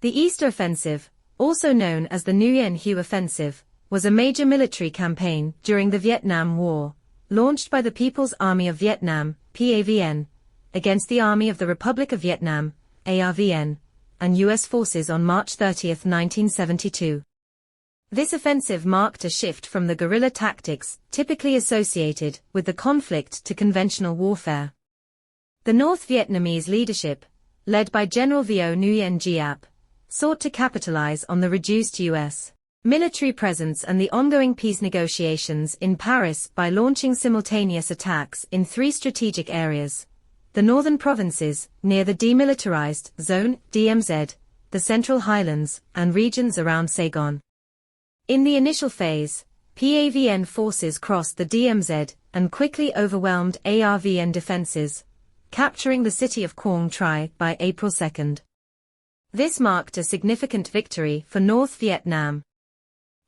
The East Offensive, also known as the Nguyen Hue Offensive, was a major military campaign during the Vietnam War, launched by the People's Army of Vietnam, PAVN, against the Army of the Republic of Vietnam, ARVN, and U.S. forces on March 30, 1972. This offensive marked a shift from the guerrilla tactics typically associated with the conflict to conventional warfare. The North Vietnamese leadership, led by General Vo Nguyen Giap, sought to capitalize on the reduced U.S. military presence and the ongoing peace negotiations in Paris by launching simultaneous attacks in three strategic areas: the northern provinces, near the Demilitarized Zone, DMZ, the Central Highlands, and regions around Saigon. In the initial phase, PAVN forces crossed the DMZ and quickly overwhelmed ARVN defenses, capturing the city of Quang Tri by April 2. This marked a significant victory for North Vietnam.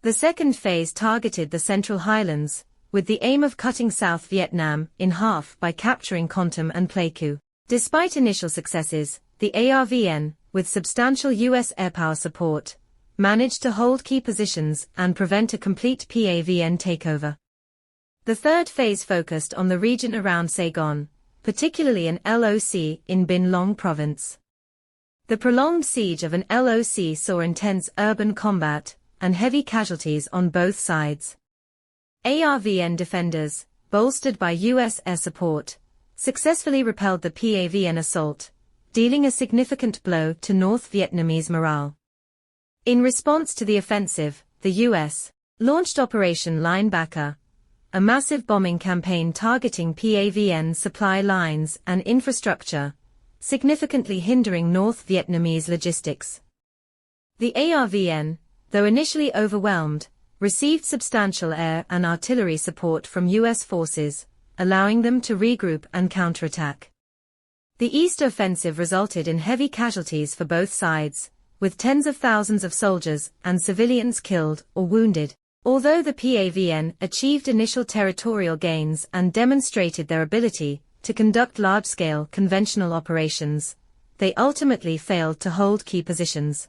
The second phase targeted the Central Highlands, with the aim of cutting South Vietnam in half by capturing Com Tam and Pleiku. Despite initial successes, the ARVN, with substantial U.S. airpower support, managed to hold key positions and prevent a complete PAVN takeover. The third phase focused on the region around Saigon, particularly an LOC in Bin Long province. The prolonged siege of an LOC saw intense urban combat and heavy casualties on both sides. ARVN defenders, bolstered by U.S. air support, successfully repelled the PAVN assault, dealing a significant blow to North Vietnamese morale. In response to the offensive, the U.S. launched Operation Linebacker, a massive bombing campaign targeting PAVN supply lines and infrastructure, significantly hindering North Vietnamese logistics. The ARVN, though initially overwhelmed, received substantial air and artillery support from U.S. forces, allowing them to regroup and counterattack. The East Offensive resulted in heavy casualties for both sides, with tens of thousands of soldiers and civilians killed or wounded. Although the PAVN achieved initial territorial gains and demonstrated their ability to conduct large-scale conventional operations, they ultimately failed to hold key positions.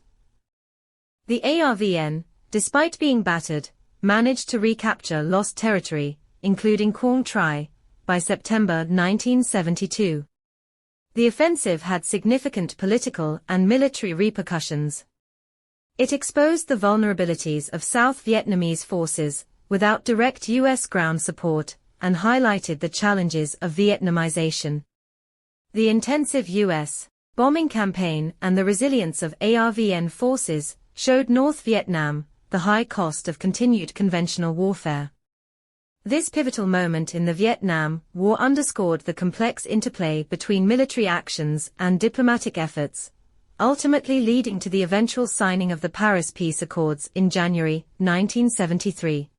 The ARVN, despite being battered, managed to recapture lost territory, including Quang Tri, by September 1972. The offensive had significant political and military repercussions. It exposed the vulnerabilities of South Vietnamese forces without direct U.S. ground support and highlighted the challenges of Vietnamization. The intensive U.S. bombing campaign and the resilience of ARVN forces showed North Vietnam the high cost of continued conventional warfare. This pivotal moment in the Vietnam War underscored the complex interplay between military actions and diplomatic efforts, ultimately leading to the eventual signing of the Paris Peace Accords in January 1973.